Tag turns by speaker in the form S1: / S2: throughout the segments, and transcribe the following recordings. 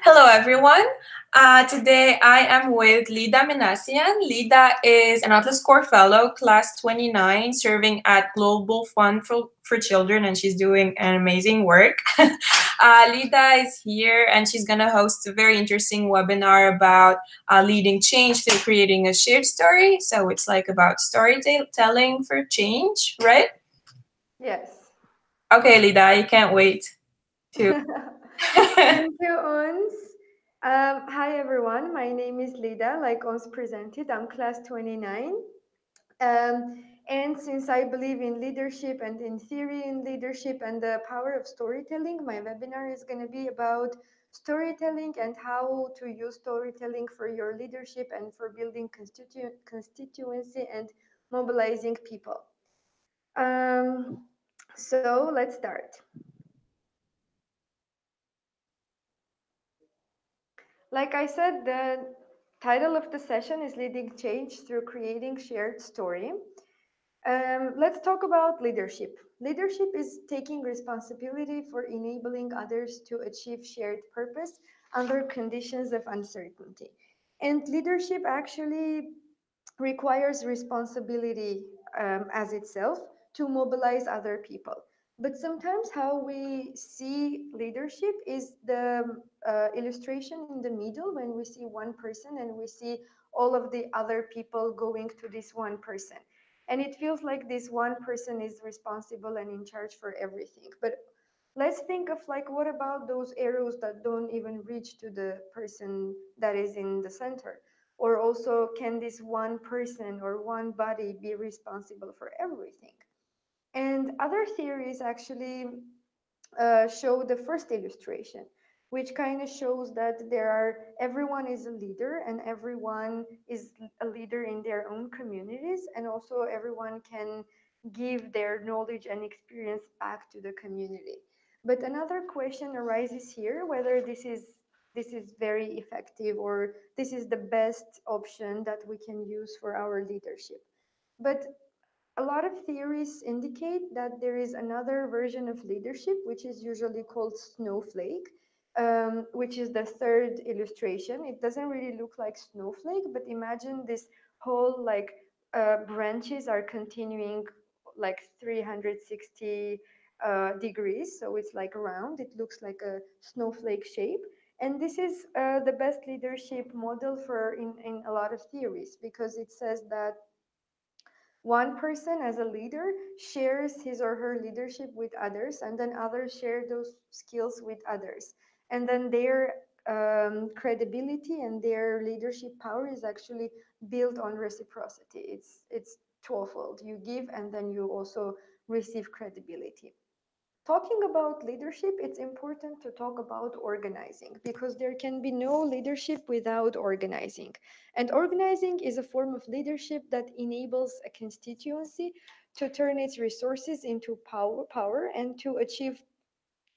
S1: Hello, everyone. Today I am with Lida Minasyan. Lida is an Atlas Core Fellow, Class 29, serving at Global Fund for Children, and she's doing an amazing work. Lida is here, and she's going to host a very interesting webinar about leading change through creating a shared story. So it's like about storytelling for change, right?
S2: Yes.
S1: Okay, Lida, I can't wait to.
S2: Thank you, Ons. Hi, everyone. My name is Lida. Like Ons presented, I'm class 29. And since I believe in leadership and in theory in leadership and the power of storytelling, my webinar is going to be about storytelling and how to use storytelling for your leadership and for building constituency and mobilizing people. Um, so let's start. Like I said, the title of the session is Leading Change Through Creating Shared Story. Let's talk about leadership. Leadership is taking responsibility for enabling others to achieve shared purpose under conditions of uncertainty. And leadership actually requires responsibility as itself to mobilize other people. But sometimes how we see leadership is the illustration in the middle when we see one person and we see all of the other people going to this one person. And it feels like this one person is responsible and in charge for everything. But let's think of like what about those arrows that don't even reach to the person that is in the center? Or also, can this one person or one body be responsible for everything? And other theories actually show the first illustration, which kind of shows that everyone is a leader and everyone is a leader in their own communities, and also everyone can give their knowledge and experience back to the community. But another question arises here whether this is very effective or this is the best option that we can use for our leadership. But a lot of theories indicate that there is another version of leadership, which is usually called snowflake, which is the third illustration. It doesn't really look like snowflake, but imagine this whole like branches are continuing like 360 degrees. So it's like round. It looks like a snowflake shape. And this is the best leadership model for in a lot of theories because it says that one person as a leader shares his or her leadership with others, and then others share those skills with others. And then their credibility and their leadership power is actually built on reciprocity. It's twofold. You give and then you also receive credibility. Talking about leadership, it's important to talk about organizing because there can be no leadership without organizing. And organizing is a form of leadership that enables a constituency to turn its resources into power and to achieve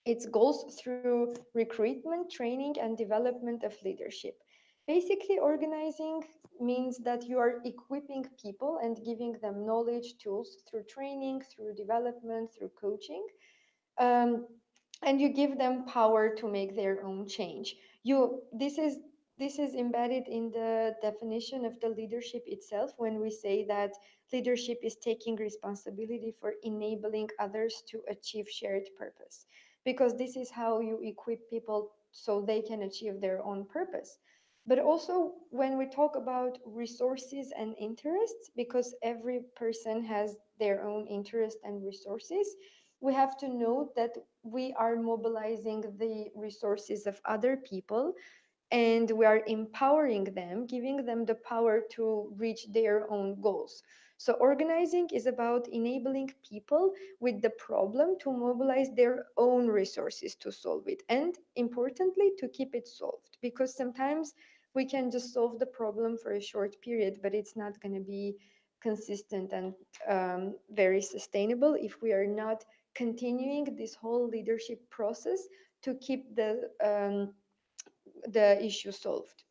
S2: its goals through recruitment, training, and development of leadership. Basically, organizing means that you are equipping people and giving them knowledge, tools through training, through development, through coaching, um, and you give them power to make their own change. You this is this is embedded in the definition of the leadership itself when we say that leadership is taking responsibility for enabling others to achieve shared purpose, because this is how you equip people so they can achieve their own purpose. But also when we talk about resources and interests, because every person has their own interest and resources, we have to note that we are mobilizing the resources of other people and we are empowering them, giving them the power to reach their own goals. So, organizing is about enabling people with the problem to mobilize their own resources to solve it, and importantly, to keep it solved. Because sometimes we can just solve the problem for a short period, but it's not going to be consistent and very sustainable if we are not continuing this whole leadership process to keep the issue solved.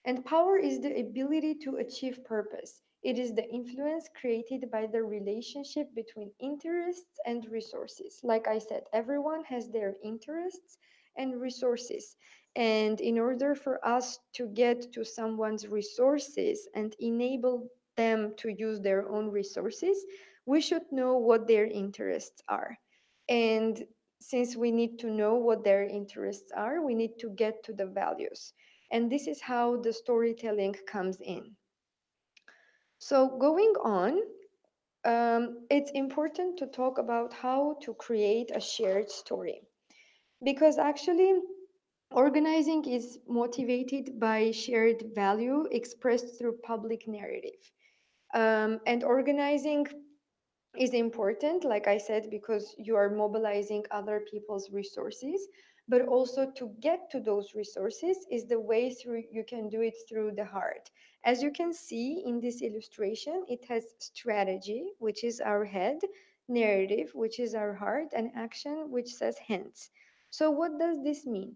S2: And power is the ability to achieve purpose. It is the influence created by the relationship between interests and resources. Like I said, everyone has their interests and resources. And in order for us to get to someone's resources and enable them to use their own resources, we should know what their interests are. And since we need to know what their interests are, we need to get to the values. And this is how the storytelling comes in. So, going on, it's important to talk about how to create a shared story because actually, organizing is motivated by shared value expressed through public narrative. And organizing is important, like I said, because you are mobilizing other people's resources, but also to get to those resources is the way through you can do it through the heart. As you can see in this illustration, it has strategy, which is our head, narrative, which is our heart, and action, which says hands. So, what does this mean?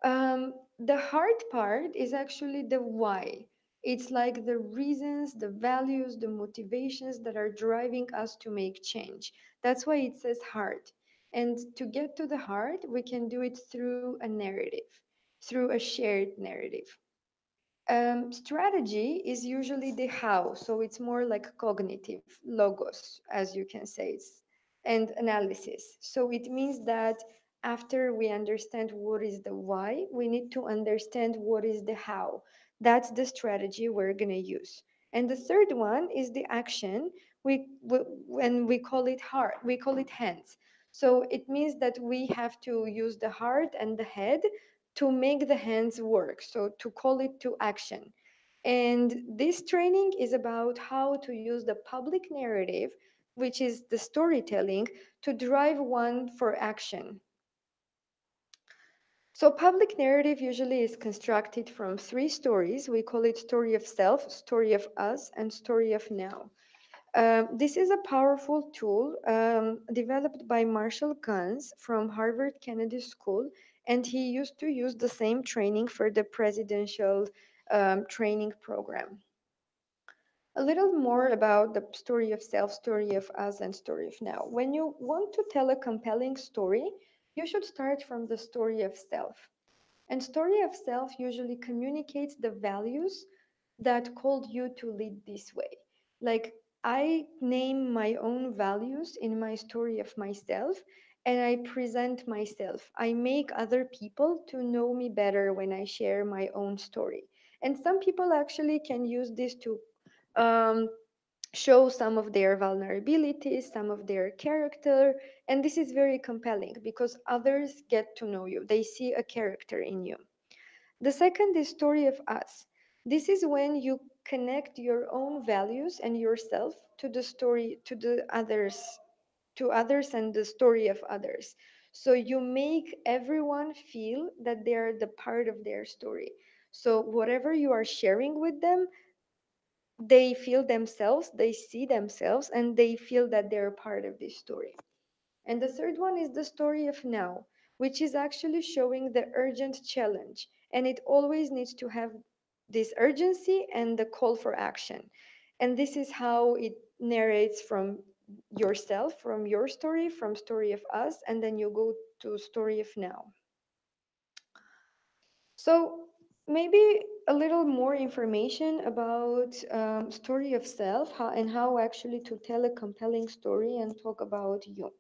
S2: The hard part is actually the why. It's like the reasons, the values, the motivations that are driving us to make change. That's why it says hard. And to get to the heart, we can do it through a narrative, through a shared narrative. Strategy is usually the how, so it's more like cognitive, logos, as you can say, and analysis. So it means that after we understand what is the why, we need to understand what is the how. That's the strategy we're going to use. And the third one is the action. When we call it heart, we call it hands. So it means that we have to use the heart and the head to make the hands work, so to call it to action. And this training is about how to use the public narrative, which is the storytelling, to drive one for action. So, public narrative usually is constructed from three stories. We call it story of self, story of us, and story of now. This is a powerful tool developed by Marshall Guns from Harvard Kennedy School, and he used to use the same training for the presidential training program. A little more about the story of self, story of us, and story of now. When you want to tell a compelling story, you should start from the story of self. And story of self usually communicates the values that called you to lead this way. Like I name my own values in my story of myself and I present myself. I make other people to know me better when I share my own story. And some people actually can use this to um, show some of their vulnerabilities, some of their character, and this is very compelling because others get to know you. They see a character in you. The second is story of us. This is when you connect your own values and yourself to the story to others and the story of others. So you make everyone feel that they are the part of their story. So whatever you are sharing with them, they feel themselves, they see themselves, and they feel that they're part of this story. And the third one is the story of now, which is actually showing the urgent challenge. And it always needs to have this urgency and the call for action. And this is how it narrates from yourself, from your story, from story of us, and then you go to story of now. So maybe a little more information about story of self and how actually to tell a compelling story and talk about you.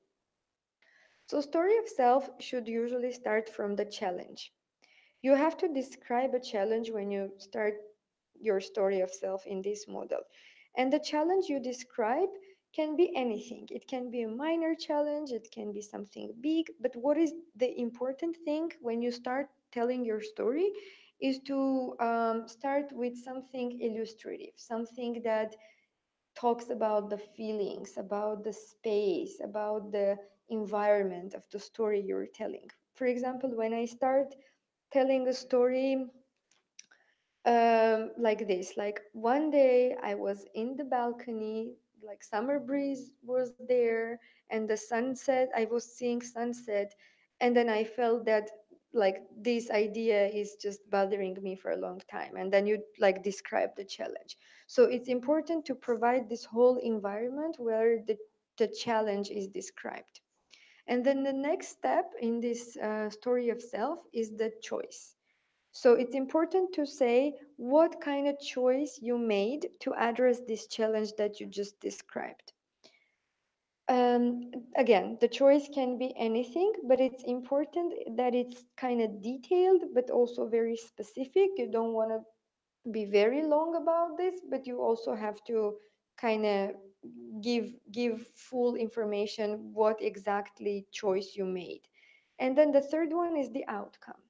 S2: So story of self should usually start from the challenge. You have to describe a challenge when you start your story of self in this model. And the challenge you describe can be anything. It can be a minor challenge, it can be something big, but what is the important thing when you start telling your story is to start with something illustrative, something that talks about the feelings, about the space, about the environment of the story you're telling. For example, when I start telling a story like this, like one day I was in the balcony, like summer breeze was there, and the sunset, I was seeing sunset, and then I felt that like this idea is just bothering me for a long time, and then you like describe the challenge. So it's important to provide this whole environment where the challenge is described. And then the next step in this story of self is the choice. So it's important to say what kind of choice you made to address this challenge that you just described. Again, the choice can be anything, but it's important that it's kind of detailed, but also very specific. You don't want to be very long about this, but you also have to kind of give full information what exactly choice you made. And then the third one is the outcome.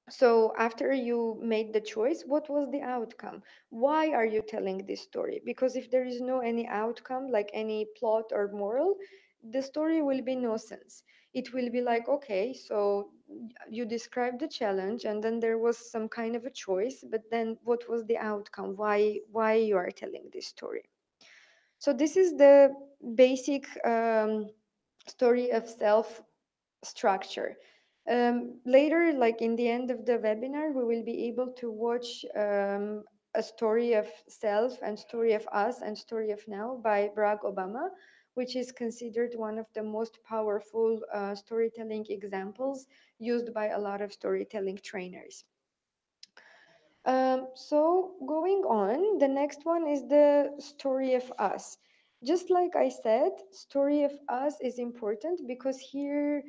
S2: So after you made the choice, what was the outcome? Why are you telling this story? Because if there is no any outcome, like any plot or moral, the story will be no sense. It will be like, okay, so you described the challenge and then there was some kind of a choice, but then what was the outcome? Why you are telling this story? So this is the basic story of self structure. Later, like in the end of the webinar, we will be able to watch a story of self and story of us and story of now by Barack Obama, which is considered one of the most powerful storytelling examples used by a lot of storytelling trainers. So going on, the next one is the story of us. Just like I said, story of us is important because here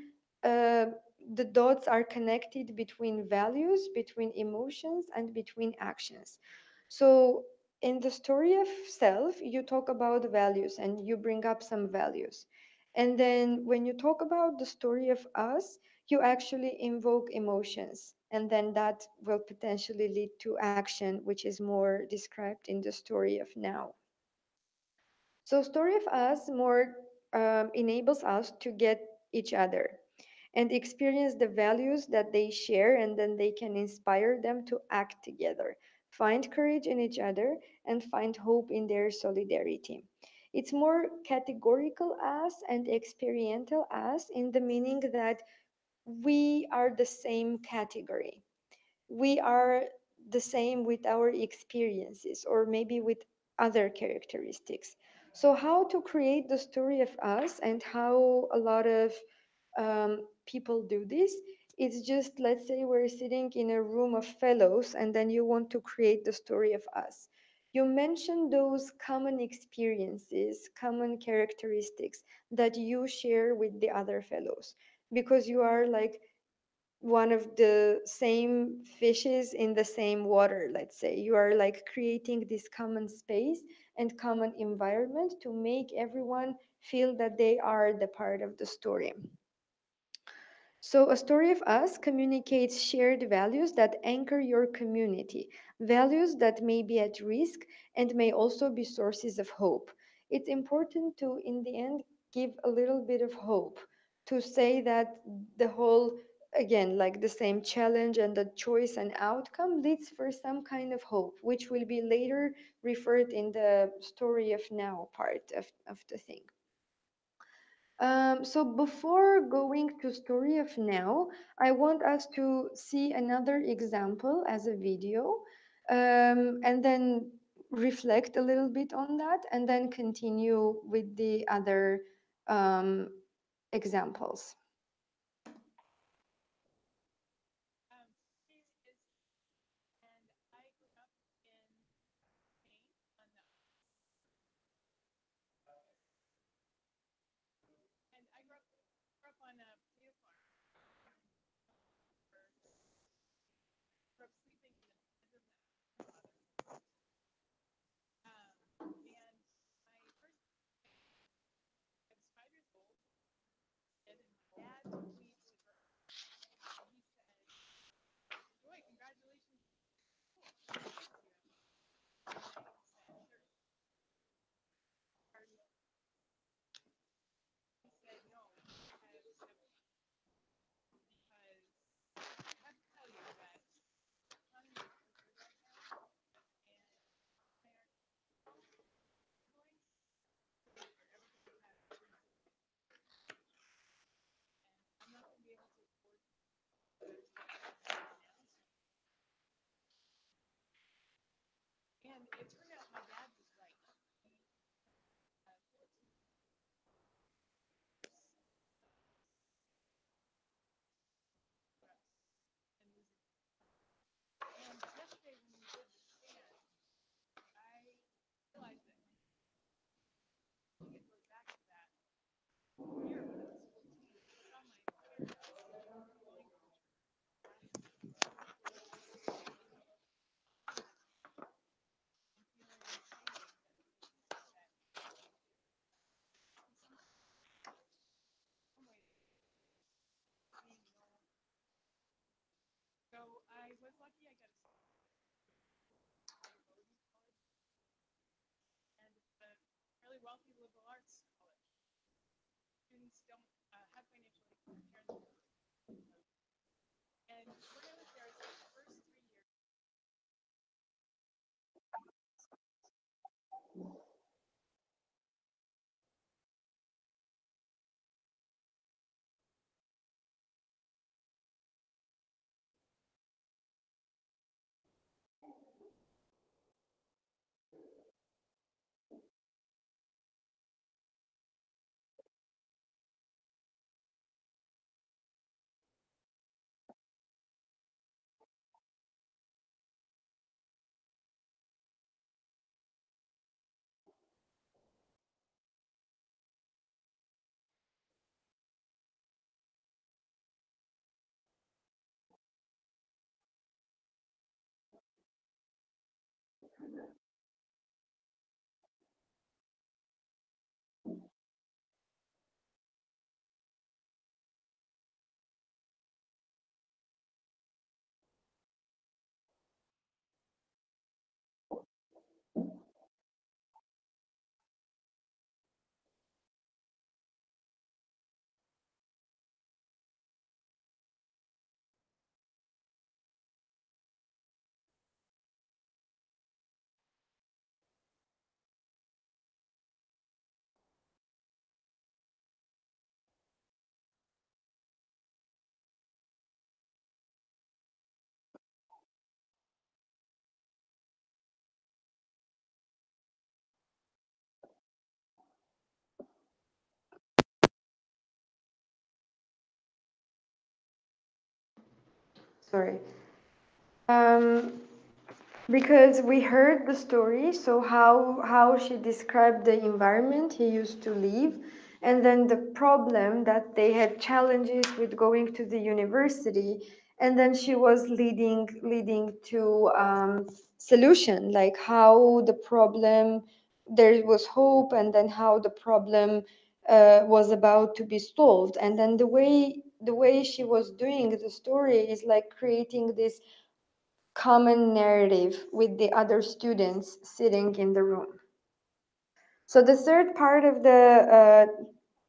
S2: uh, the dots are connected between values, between emotions, and between actions. So in the story of self, you talk about values and you bring up some values. And then when you talk about the story of us, you actually invoke emotions, and then that will potentially lead to action, which is more described in the story of now. So story of us more enables us to get each other and experience the values that they share, and then they can inspire them to act together, find courage in each other, and find hope in their solidarity. It's more categorical as and experiential as, in the meaning that we are the same category. We are the same with our experiences or maybe with other characteristics. So, how to create the story of us and how a lot of people do this? It's just, let's say we're sitting in a room of fellows and then you want to create the story of us. You mention those common experiences, common characteristics that you share with the other fellows because you are like one of the same fishes in the same water. Let's say you are like creating this common space and common environment to make everyone feel that they are the part of the story. So, a story of us communicates shared values that anchor your community, values that may be at risk and may also be sources of hope. It's important to, in the end, give a little bit of hope, to say that the whole, again, like the same challenge and the choice and outcome leads for some kind of hope, which will be later referred in the story of now part of the thing. So before going to story of now, I want us to see another example as a video, and then reflect a little bit on that, and then continue with the other um, examples. Sorry. Um, because we heard the story, so how she described the environment he used to live, and then the problem that they had challenges with going to the university, and then she was leading to solution, like how the problem, there was hope, and then how the problem was about to be solved, and then the way she was doing the story is like creating this common narrative with the other students sitting in the room. So the third part of the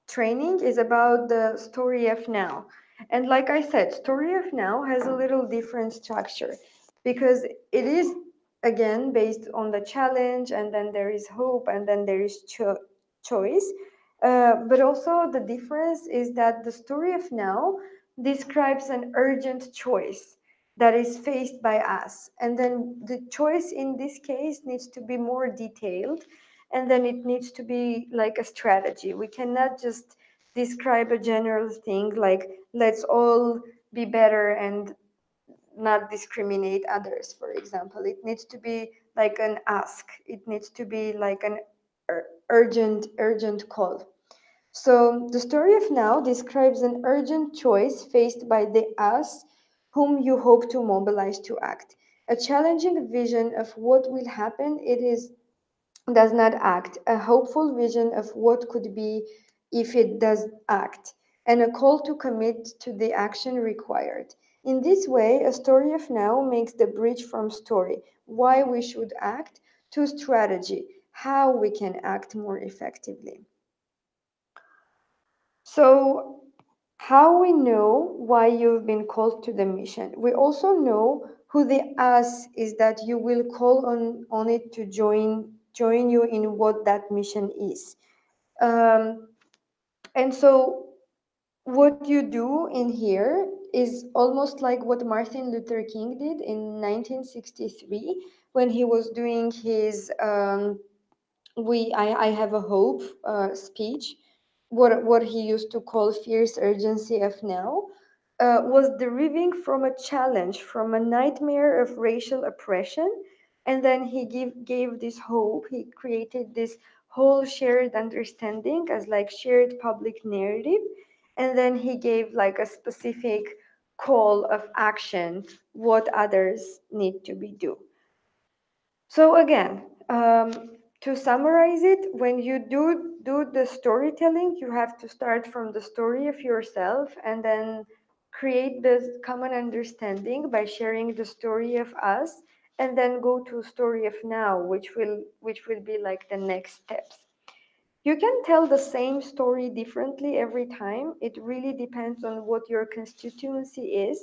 S2: training is about the story of now. And like I said, story of now has a little different structure because it is again based on the challenge, and then there is hope, and then there is choice. But also the difference is that the story of now describes an urgent choice that is faced by us. And then the choice in this case needs to be more detailed, and then it needs to be like a strategy. We cannot just describe a general thing like let's all be better and not discriminate others, for example. It needs to be like an ask. It needs to be like an urgent call. So the story of now describes an urgent choice faced by the us whom you hope to mobilize to act. A challenging vision of what will happen, it is does not act, a hopeful vision of what could be if it does act, and a call to commit to the action required. In this way, a story of now makes the bridge from story, why we should act, to strategy, how we can act more effectively. So, how we know why you've been called to the mission? We also know who the us is that you will call on it to join you in what that mission is. And so what you do in here is almost like what Martin Luther King did in 1963 when he was doing his I have a hope speech, what he used to call fierce urgency of now, was deriving from a challenge, from a nightmare of racial oppression. And then he gave this hope. He created this whole shared understanding as like shared public narrative. And then he gave like a specific call of action, what others need to be do. So again, to summarize it, when you do the storytelling, you have to start from the story of yourself and then create this common understanding by sharing the story of us, and then go to story of now, which will be like the next steps. You can tell the same story differently every time. It really depends on what your constituency is,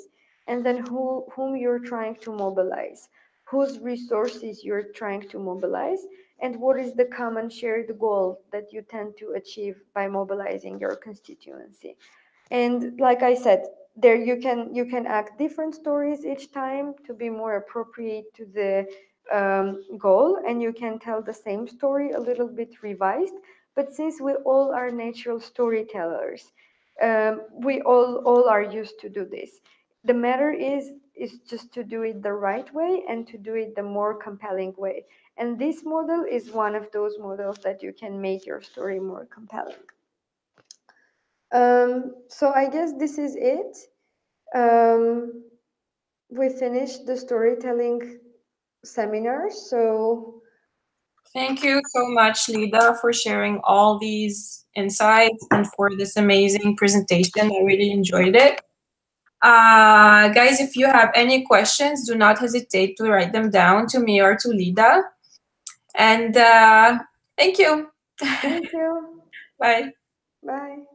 S2: and then whom you're trying to mobilize, whose resources you're trying to mobilize, and what is the common shared goal that you tend to achieve by mobilizing your constituency. And like I said, there you can act different stories each time to be more appropriate to the goal, and you can tell the same story a little bit revised. But since we all are natural storytellers, we all are used to do this. The matter is just to do it the right way and to do it the more compelling way. And this model is one of those models that you can make your story more compelling. So I guess this is it. We finished the storytelling seminar. So
S1: Thank you so much, Lida, for sharing all these insights and for this amazing presentation. I really enjoyed it. Guys, if you have any questions, do not hesitate to write them down to me or to Lida. And thank you.
S2: thank you.
S1: Bye.
S2: Bye.